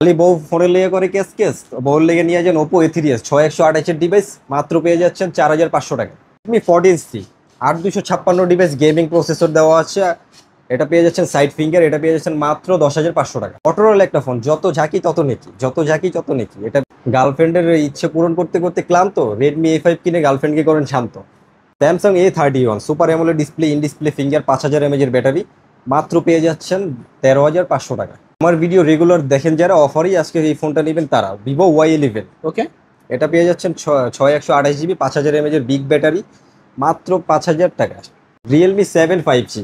খালি বউ ফোনে লেগে করে কেস কেস বউর লেগে নিয়ে যান ওপো A3s 6128 এর ডিভাইস মাত্র পেয়ে যাচ্ছেন 4500 টাকা। তুমি 14C 8256 ডিভাইস গেমিং প্রসেসর দেওয়া আছে, এটা পেয়ে যাচ্ছেন সাইড ফিঙ্গার, এটা পেয়ে যাচ্ছেন মাত্র 10500 টাকা। অটোরোল একটা ফোন, যত ঝাঁকি তত নেকি, যত ঝাঁকি তত নেকি। এটা গার্লফ্রেন্ডের ইচ্ছে পূরণ করতে করতে ক্লান্ত, রেডমি A5 কিনে গার্লফ্রেন্ডকে করেন শান্ত। Samsung A31 super AMOLED display, in display finger, 5000 mAh এর ব্যাটারি মাত্র পেয়ে যাচ্ছেন 13500 টাকা। আমার ভিডিও রেগুলার দেখেন যারা, অফারই আজকে এই ফোনটা নেবেন তারা। ভিভো Y11 ওকে, এটা পেয়ে যাচ্ছেন 6128 GB, 5000 mAh এর বিগ ব্যাটারি মাত্র 5000 টাকা। Realme 7 5G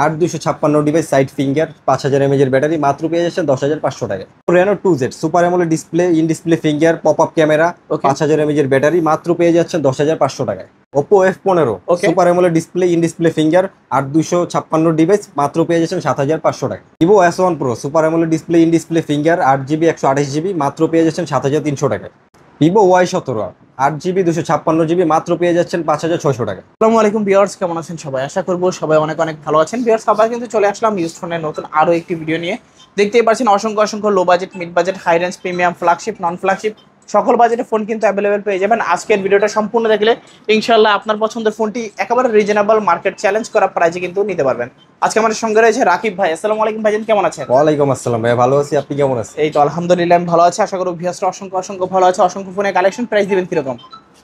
8256 device, side finger, 5000 mAh এর ব্যাটারি মাত্র পেয়ে যাচ্ছেন 10500 টাকা। Reno 2Z super AMOLED display, in display finger, pop up camera, 5000 mAh এর ব্যাটারি মাত্র পেয়ে যাচ্ছেন 10500 টাকায়। Oppo F15 super AMOLED display, in display finger, 8256 device মাত্র পেয়ে যাচ্ছেন 7500 টাকা। Vivo S1 Pro super AMOLED display, in display finger, 8GB 128GB মাত্র পেয়ে যাচ্ছেন 7300 টাকা। ভিভো Y17 8GB 256GB মাত্র পেয়ে যাচ্ছেন 5600 টাকা। আসসালামু আলাইকুম ভিউয়ার্স, কেমন আছেন সবাই? আশা করবো সবাই অনেক অনেক ভালো আছেন। ভিউয়ার্স, আবার কিন্তু চলে আসলাম ইউজ ফোনের নতুন আরো একটি ভিডিও নিয়ে। দেখতেই পাচ্ছেন অসংখ্য অসংখ্য low budget, mid budget, high range, premium, flagship, non flagship সকল বাজেটের ফোন কিন্তু অ্যাভেলেবেল পেয়ে যাবেন। আজকের ভিডিওটা সম্পূর্ণ দেখলে ইনশাআল্লাহ আপনার পছন্দের ফোনটি একেবারে রিজনেবল মার্কেট চ্যালেঞ্জ করা প্রাইসে কিন্তু নিতে পারবেন। আজকে আমাদের সঙ্গে রয়েছে রাকিব ভাই। আসসালামু আলাইকুম ভাইজান, কেমন আছেন? ওয়ালাইকুম আসসালাম ভাই, ভালো আছি, আপনি কেমন আছেন? এই তো আলহামদুলিল্লাহ আমি ভালো আছি। আশা করি ভিউয়ার্সরা অসংখ্য অসংখ্য ভালো আছে। অসংখ্য ফোনের কালেকশন, প্রাইস দিবেন কিরকম?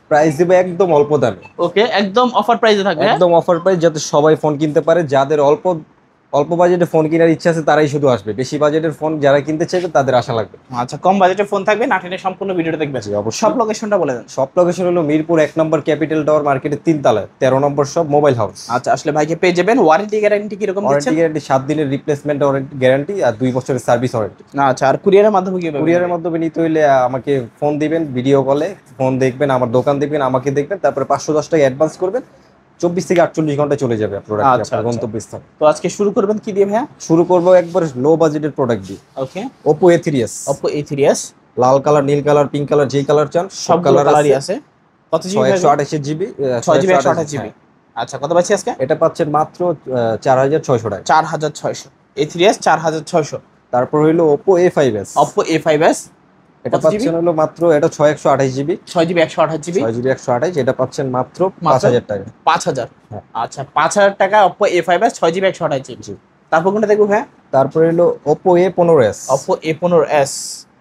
প্রাইস দিবে একদম অল্প দামে। ওকে, একদম অফার প্রাইসে থাকবে। একদম অফার প্রাইস, যাতে সবাই ফোন কিনতে পারে। যাদের অল্প অল্প বাজেটে ফোন কেনার ইচ্ছা আছে তারাই শুধু আসবে, বেশি বাজেটের ফোন যারা কিনতে চাইবে তাদের আশা লাগবে। আচ্ছা, কম বাজেটের ফোন থাকবে, না টেনে সম্পূর্ণ ভিডিওটা দেখবেন। অবশ্যই। সব লোকেশনটা বলে দেন। সব লোকেশন হলো মিরপুর 1 নম্বর ক্যাপিটাল টাওয়ার মার্কেটের 3 তলায় 13 নম্বর শপ, মোবাইল হাউস। আচ্ছা, আসলে ভাইকে পেয়ে যাবেন। ওয়ারেন্টি গ্যারান্টি কিরকম ওয়ারেন্টি দিচ্ছেন? গ্যারান্টি 7 দিনের রিপ্লেসমেন্ট গ্যারান্টি আর 2 বছরের সার্ভিস ওয়ারেন্টি। না আচ্ছা, আর কুরিয়ারের মাধ্যমে কি? কুরিয়ারের মাধ্যমে নিতে হইলে আমাকে ফোন দিবেন, ভিডিও কলে ফোন দেখবেন, আমার দোকান দেখবেন, আমাকে দেখবেন, তারপরে 510 টাকা অ্যাডভান্স করবেন। 24 থেকে 48 ঘন্টা চলে যাবে প্রোডাক্ট আচ্ছা, আপনার গন্তব্যস্থান। তো আজকে শুরু করবেন কি দিয়ে ভাইয়া? শুরু করবো একবার লো বাজেটের প্রোডাক্ট দিয়ে। ওকে, ওপো A3s Oppo A3s লাল কালার, নীল কালার, পিঙ্ক কালার, যেই কালার চান সব কালারই আছে। কত জিবি? 128GB 6GB 128GB। আচ্ছা, কত পাচ্ছি আজকে? এটা পাচ্ছেন মাত্র 4600 টাকা। 4600 A3s 4600। তারপর হইলো ওপো A5s। Oppo A5s এটা পাচ্ছেন হলো মাত্র, এটা 6128GB 6GB 128GB 6GB 128, এটা পাচ্ছেন মাত্র 5000 টাকা। 5000। হ্যাঁ। আচ্ছা, 5000 টাকা Oppo A5s 6GB 128GB। তারপর কোনটা দেখবো ভাইয়া? তারপর হলো ওপো A15s। Oppo A15s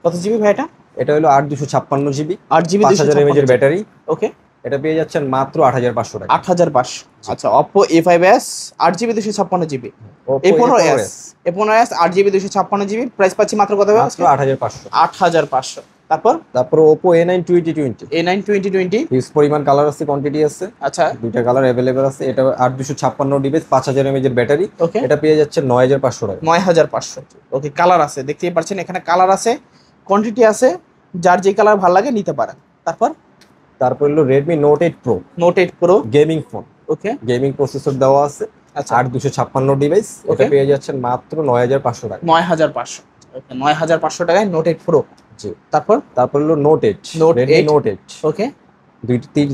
কত জিবি ভাই এটা? এটা হলো 8256GB 8GB 5000 mAh এর ব্যাটারি। ওকে, এটা পেয়ে যাচ্ছেন মাত্র 8500 টাকা। 8500। আচ্ছা, Oppo A5s 8GB 256GB, Oppo A15s 8GB 256GB, price পাচ্ছি মাত্র কত ভাই? মাত্র 8500। 8500। তারপর ওপো A9 2020 A9 2020 হিউজ পরিমাণ কালার আছে, কোয়ান্টিটি আছে। আচ্ছা, দুইটা কালার অ্যাভেলেবেল আছে। এটা 8256 ডিভাইস, 5000 mAh এর ব্যাটারি। ওকে, এটা পেয়ে যাচ্ছে 9500 টাকা। 9500। ওকে, কালার আছে, দেখতেই পাচ্ছেন এখানে কালার আছে, কোয়ান্টিটি আছে, যার যে কালার ভালো লাগে নিতে পারেন। তারপর হলো Redmi Note 8 Pro Note 8 Pro gaming phone, okay, gaming processor দেওয়া আছে। আচ্ছা 8256 ডিভাইস, এটা Okay. পেয়ে যাচ্ছেন মাত্র 9500 টাকা। 9500। ওকে, 9500 টাকায় Note 8 Pro। জি। তারপর হলো Note 8 Note Redmi 8 Note 8 ওকে,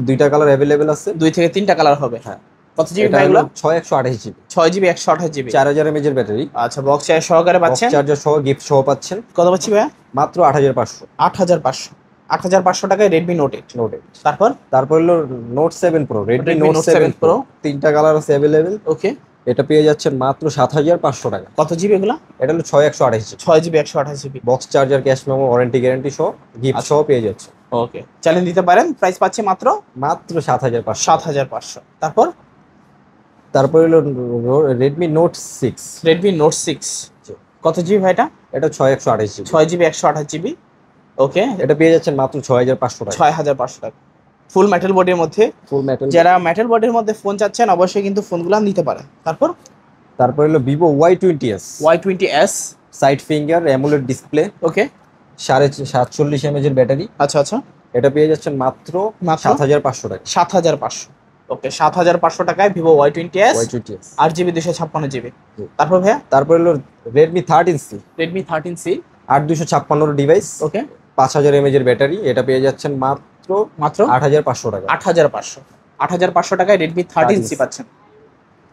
দুইটা কালার অ্যাভেলেবেল আছে। 2 থেকে 3টা কালার হবে। হ্যাঁ। কত জিবি এটা ভাই হলো এগুলো? 6128GB 6GB 128GB 4000 mAh এর ব্যাটারি। আচ্ছা, বক্স চার্জ সহকারে পাচ্ছেন। চার্জার সহ গিফট সহ পাচ্ছেন। কত পাচ্ছি ভাই? মাত্র 8500। 8500। 8500 টাকায় Redmi Note 8। Note 8 তারপর হলো Note 7 Pro Redmi Redmi Note Note 7 7 Pro। Pro তিনটা কালার আছে অ্যাভেলেবেল। ওকে, এটা পেয়ে যাচ্ছেন মাত্র 7500 টাকা। কত জিবি এগুলো? এটা হলো 6128GB 6GB 128GB। Box charger, cash memo, warranty guarantee সহ গিফট সহ পেয়ে যাচ্ছে। ওকে, চ্যালেঞ্জ দিতে পারেন। প্রাইস পাচ্ছি মাত্র 7500। 7500। তারপর হলো Redmi Note 6 Redmi Note 6 জি। কত জিবি ভাই এটা? এটা 6128GB 6GB 128GB। ওকে, এটা পেয়ে যাচ্ছেন মাত্র 6500 টাকা। 6500 টাকা ফুল মেটাল বডির মধ্যে। ফুল মেটাল। যারা মেটাল বডির মধ্যে ফোন চাচ্ছেন অবশ্যই কিন্তু ফোনগুলো নিতে পারেন। তারপর হলো Vivo Y20s Y20s side finger AMOLED display, okay, 47 mAh এর ব্যাটারি। আচ্ছা, এটা পেয়ে যাচ্ছেন মাত্র 7500 টাকা। 7500। ওকে, 7500 টাকায় Vivo Y20s Y20s 8GB 256GB। জি। তারপর ভাইয়া তারপর হলো Redmi 13C Redmi 13C 8256 device, ওকে, 5000 mAh এর ব্যাটারি। এটা পেয়ে যাচ্ছেন মাত্র 8500 টাকা। 8500। 8500 টাকায় Redmi 13C পাচ্ছেন।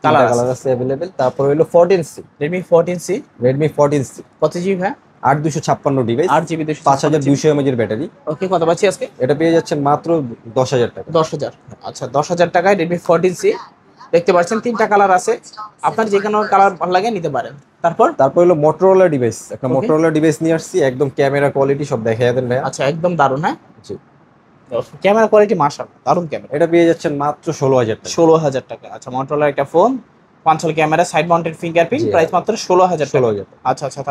কালার আছে অ্যাভেলেবেল। তারপর হলো 14C Redmi 14C Redmi 14C কত জিবি ভাই? 8256 ডিভাইস, 8GB 5200 mAh এর ব্যাটারি। ওকে, কত পাচ্ছি আজকে? এটা পেয়ে যাচ্ছেন মাত্র 10,000 টাকা। 10,000। আচ্ছা, 10,000 টাকায় Redmi 14C দেখতে পাচ্ছেন, 3টা কালার আছে, আপনার যে কোনো কালার ভালো লাগে নিতে পারেন। তারপর হলো মোটরোলা ডিভাইস, একটা Okay. মোটরোলা ডিভাইস নিয়ে আসছি, একদম ক্যামেরা কোয়ালিটি সব দেখাই দেন ভাইয়া। আচ্ছা, একদম দারুণ। হ্যাঁ, জি। ক্যামেরা কোয়ালিটি মাশাআল্লাহ, দারুণ ক্যামেরা। এটা পেয়ে যাচ্ছেন মাত্র 16,000 টাকা। 16,000 টাকা। আচ্ছা, Motorola একটা phone, 5 camera, side mounted fingerprint, জি, প্রাইস মাত্র 16,000 টাকা। 16,000 টাকা। আচ্ছা আচ্ছা,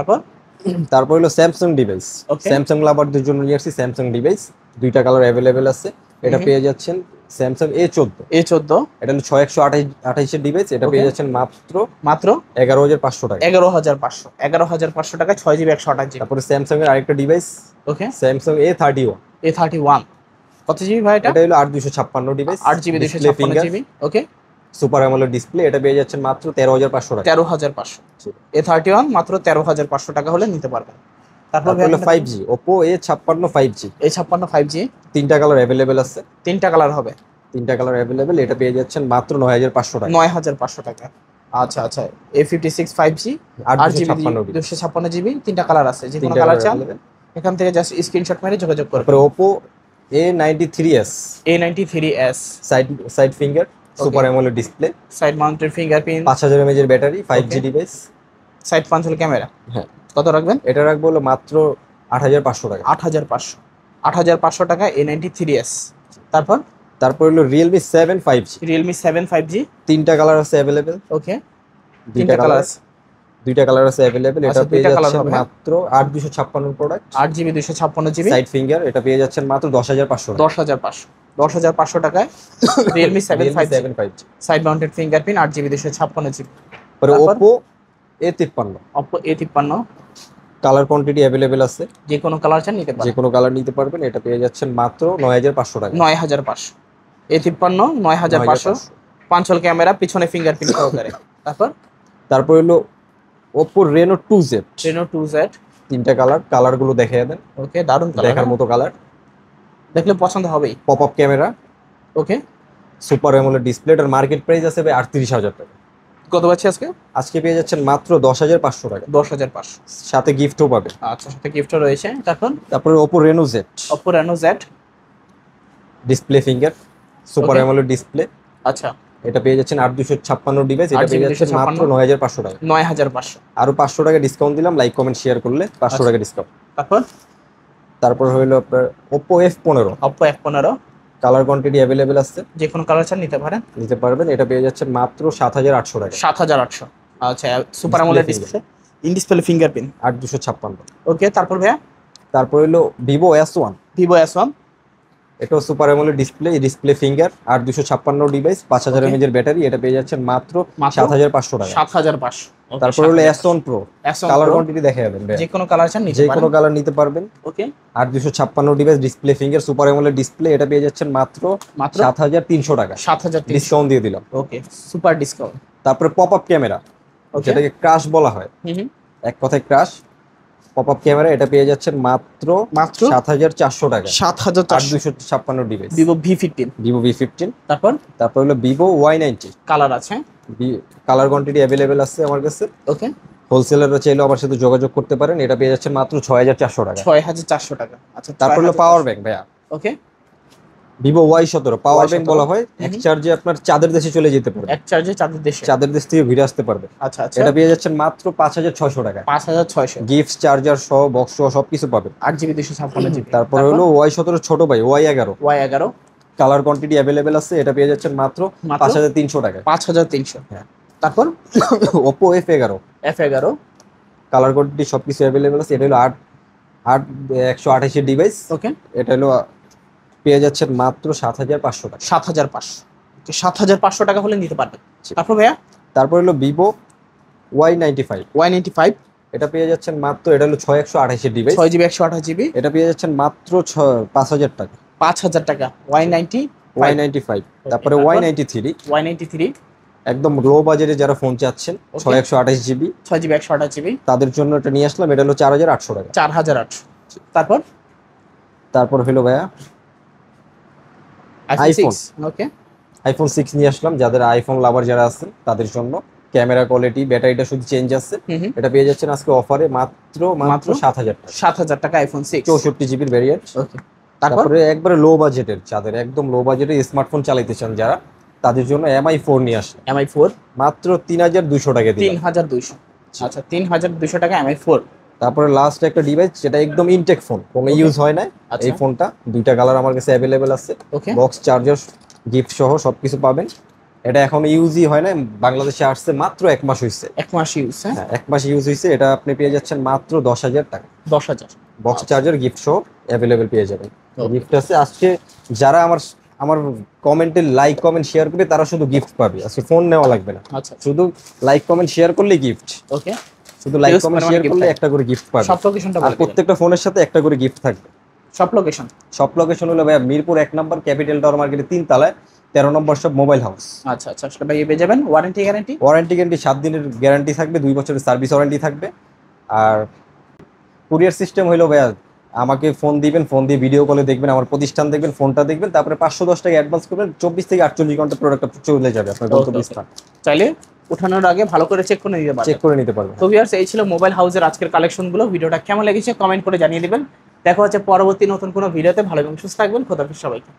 তারপর হলো স্যামসাং ডিভাইস, Okay. স্যামসাং লাভারদের জন্য নিয়ে আসছি স্যামসাং ডিভাইস, দুইটা কালার অ্যাভেলেবেল আছে। এটা পেয়ে যাচ্ছেন স্যামসাং A14, A14, এটা হলো 6128 এর ডিভাইস, এটা পেয়ে Okay. যাচ্ছেন মাত্র মাত্র 11,500 টাকা। 11,500। 11,500 টাকায় 6GB 128GB। তারপরে স্যামসাং এর আরেকটা ডিভাইস ওকে, স্যামসাং A31, A31, কত জিবি ভাই এটা? এটা হলো 8256 ডিভাইস, 8GB 256GB। ওকে, সুপার অ্যামোলেড ডিসপ্লে, এটা পেয়ে যাচ্ছেন মাত্র 13,500 টাকা। 13,500। A31 মাত্র 13,500 টাকা হলে নিতে পারবেন। তারপর তারপর হলো 5G Oppo A56 5G, A56 5G, তিনটা কালার অ্যাভেলেবেল আছে, 3টা কালার হবে, তিনটা কালার অ্যাভেলেবেল, এটা পেয়ে যাচ্ছেন মাত্র 9,500 টাকা। 9,500 টাকা। আচ্ছা আচ্ছা, A56 5G, 8GB 256GB, 3টা কালার আছে, যে কোনো তিনটা কালার কালার চান অ্যাভেলেবেল। এখান থেকে জাস্ট স্ক্রিনশট মেরে যোগাযোগ করবেন। তারপরে Oppo A93s, A93s, side side finger, super AMOLED display, side mounted fingerprint, 5000 mAh এর battery, 5G Okay. Device. Side পাঞ্চল camera. হ্যাঁ, কত রাখবেন? এটা রাখবো হলো মাত্র 8,500 টাকা। 8,500। 8,500 টাকা A93s। তারপর হলো Realme 7 5G, Realme 7 5G। তিনটা কালার আছে অ্যাভেলেবেল, ওকে, দুইটা 3টা কালার কালার আছে, দুইটা কালার আছে অ্যাভেলেবেল। আচ্ছা, এটা পেয়ে দুইটা colour যাচ্ছেন হবে। মাত্র 8256 product, 8GB 256GB, side finger, এটা পেয়ে যাচ্ছেন মাত্র 10,500 টাকা। 10,500। 10,500 টাকায় Realme 7 Realme 5G, 7 5G। Side mounted fingerprint, 8GB 256GB। পরে তারপর? Oppo A53, Oppo A53, colour quantity available আছে, যে কোনো কালার চান নিতে যে পারেন। কোনো কালার নিতে পারবেন। এটা পেয়ে যাচ্ছেন মাত্র 9,500 টাকা। 9,500। A53 9,500, 5 ক্যামেরা, পিছনে ফিঙ্গারপ্রিন্ট সহকারে। তারপর হলো Oppo Reno 2Z, Reno 2Z। তিনটা কালারগুলো দেখিয়ে দেন, ওকে, দারুণ দেখার কালার, মতো কালার। দেখলে পছন্দ হবেই। পপ আপ ক্যামেরা, ওকে, সুপার অ্যামোলেড ডিসপ্লে, এটার মার্কেট প্রাইস আছে ভাই 38,000 টাকা। কত পাচ্ছি আজকে? আজকে পেয়ে যাচ্ছেন মাত্র 10,500 টাকা, 10,500। সাথে গিফটও পাবে। আচ্ছা, সাথে গিফটও রয়েছে। তারপরে Oppo Reno Z, Oppo Reno Z। Display finger, super Okay. AMOLED display, আচ্ছা, এটা পেয়ে যাচ্ছেন 8,256 ডিভাইস, এটা 8GB পেয়ে যাচ্ছেন 256 মাত্র 9,500 টাকা। 9,500। আরো 500 টাকা ডিসকাউন্ট দিলাম, লাইক কমেন্ট শেয়ার করলে 500 আচ্ছা। টাকা ডিসকাউন্ট। তারপর তারপর হলো আপনার Oppo F15, Oppo F15, colour quantity available আছে, যে কোনো কালার চান নিতে পারেন। নিতে পারবেন। এটা পেয়ে যাচ্ছেন মাত্র 7,800 টাকা। 7,800। আচ্ছা, super Display AMOLED finger। Display, in display fingerprint. 8,256। ওকে, তারপর ভাইয়া তারপর হলো Vivo S1, Vivo S1, এটাও super AMOLED display finger, 8,256 device, 5000 Okay. mAh এর ব্যাটারি, এটা পেয়ে যাচ্ছেন মাত্র মাত্র 7,500 টাকা। 7,500। Okay, তারপর হলো 7,500। S1 Pro, S1 colour Pro, quantity দেখে যাবেন, যে কোনো কালার চান নিতে যে পারেন। কোনো কালার নিতে পারবেন। ওকে, 8,256 device, display finger, super AMOLED display, এটা পেয়ে যাচ্ছেন মাত্র মাত্র 7,300 টাকা, 7,300। ডিসকাউন্ট দিয়ে দিলাম। ওকে, সুপার ডিসকাউন্ট। তারপরে পপ আপ ক্যামেরা, Okay. যেটাকে ক্রাশ বলা হয়, হুম, এক কথায় ক্রাশ। পপ আপ ক্যামেরা, এটা পেয়ে যাচ্ছেন মাত্র মাত্র 7,400 টাকা, 7,400। 8,256 device, Vivo V15। Vivo V15। তারপর তারপর হলো Vivo Y90, কালার আছে। কালার কোয়ান্টিটি অ্যাভেলেবেল আছে আমার কাছে, ওকে, হোলসেলাররা চাইলেও আমার সাথে যোগাযোগ করতে পারেন। এটা পেয়ে যাচ্ছেন মাত্র 6,400 টাকা। 6,400 টাকা। আচ্ছা, তারপর হলো 6,400। পাওয়ার ব্যাংক ভাইয়া, ওকে, Vivo Y17 power bank Y17 বলা হয়, এক হুম। চার্জে আপনার চাঁদের দেশে চলে যেতে পারবে, এক চার্জে চাঁদের দেশে। চাঁদের দেশ থেকে ঘুরে আসতে পারবে। আচ্ছা আচ্ছা, এটা পেয়ে যাচ্ছেন মাত্র 5,600 টাকা, 5,600। গিফট, চার্জার সহ, বক্স সহ সবকিছু পাবেন। 8GB 256GB। তারপরে হলো Y17 ছোট ভাই Y11, Y11, colour quantity available আছে, এটা পেয়ে যাচ্ছেন মাত্র মাত্র 5,300 টাকা। 5,300। হ্যাঁ। তারপর Oppo F11, F11, colour quantity সবকিছু অ্যাভেলেবেল আছে, এটা হলো 128 এর ডিভাইস, ওকে, এটা হলো পেয়ে যাচ্ছেন মাত্র 7,500 টাকা। 7,500। 7,500 টাকা হলে নিতে পারবেন। জি। তারপর ভাইয়া তারপর হলো Vivo Y95, Y95, এটা পেয়ে যাচ্ছেন মাত্র, এটা হলো 6,128 এর ডিভাইস, 6GB 128GB, এটা পেয়ে যাচ্ছেন মাত্র 5,000 টাকা। 5,000 টাকা। Y95, Y95। তারপরে তারপর? Y93, Y93, একদম লো বাজেটে যারা ফোন চাচ্ছেন, Okay. 6,128 জিবি, 6GB 128GB, তাদের জন্য এটা নিয়ে আসলাম, এটা হলো 4,800 টাকা। 4,800। তারপর তারপর হলো ভাইয়া iPhone 6, ওকে, iPhone 6 নিয়ে আসলাম, যাদের আইফোন লাভার যারা আছেন তাদের জন্য। ক্যামেরা কোয়ালিটি, ব্যাটারিটা শুধু চেঞ্জ আছে। এটা পেয়ে যাচ্ছেন আজকে অফারে মাত্র মাত্র 7,000 টাকা। 7,000 টাকা আইফোন 6 64 জিবির ভেরিয়েন্ট। ওকে, তারপর তারপরে একবারে লো বাজেটের যাদের একদম লো বাজেটের স্মার্টফোন চালাইতে চান যারা, তাদের জন্য MI 4 নিয়ে আসে MI 4 মাত্র 3,200 টাকা দিয়ে। 3,200। আচ্ছা, 3,200 টাকা MI 4। তারপরে লাস্ট একটা ডিভাইস যেটা একদম ইনটেক ফোন, কোনো Okay. ইউজ হয় না। আচ্ছা। এই ফোনটা দুইটা কালার আমার কাছে অ্যাভেলেবেল আছে, ওকে, বক্স চার্জার গিফট সহ সবকিছু পাবেন। এটা এখন ইউজই হয় না, বাংলাদেশে আসছে মাত্র 1 মাস হয়েছে। 1 মাস ইউজ। হ্যাঁ, হ্যাঁ 1 মাস ইউজ হয়েছে। এটা আপনি পেয়ে যাচ্ছেন মাত্র 10,000 টাকা। 10,000। বক্স চার্জার গিফট সহ অ্যাভেলেবেল পেয়ে যাবেন। Okay. গিফট আছে আজকে, যারা আমার আমার কমেন্টে লাইক কমেন্ট শেয়ার করবে তারা শুধু গিফট পাবে, আজকে ফোন নেওয়া লাগবে না। আচ্ছা, শুধু লাইক কমেন্ট শেয়ার করলে গিফট, ওকে। শুধু লাইক Huge কমেন্ট পরিমাণে শেয়ার gift করলে থাকবে। একটা করে গিফট পাবে। সব লোকেশনটা আর বলে দিবেন। প্রত্যেকটা ফোনের সাথে একটা করে গিফট থাকবে। সব লোকেশন। সব লোকেশন হলো ভাইয়া মিরপুর 1 নম্বর ক্যাপিটাল টাওয়ার মার্কেটের 3 তলায় 13 নম্বর সব মোবাইল হাউস। আচ্ছা আচ্ছা, আসলে ভাই পেয়ে যাবেন ওয়ারেন্টি গ্যারান্টি। ওয়ারেন্টি গ্যারান্টি 7 দিনের গ্যারান্টি থাকবে, 2 বছরের সার্ভিস ওয়ারেন্টি থাকবে। আর কুরিয়ার সিস্টেম হইলো ভাইয়া, আমাকে ফোন দিবেন, ফোন দিয়ে ভিডিও কলে দেখবেন, আমার প্রতিষ্ঠান দেখবেন, ফোনটা দেখবেন, তারপরে 510 টাকা অ্যাডভান্স করবেন, 24 থেকে 48 ঘন্টা প্রোডাক্ট চলে যাবে আপনার গন্তব্যস্থান। চাইলে উঠানোর আগে ভালো করে চেক করে নিতে পারবেন। চেক করে নিতে পারবেন। তো ভিউয়ার্স, এই ছিল মোবাইল হাউসের আজকের কালেকশনগুলো। ভিডিওটা কেমন লেগেছে কমেন্ট করে জানিয়ে দিবেন। দেখা হচ্ছে পরবর্তী নতুন কোনো ভিডিওতে। ভালো এবং সুস্থ থাকবেন। খোদা হাফেজ সবাইকে।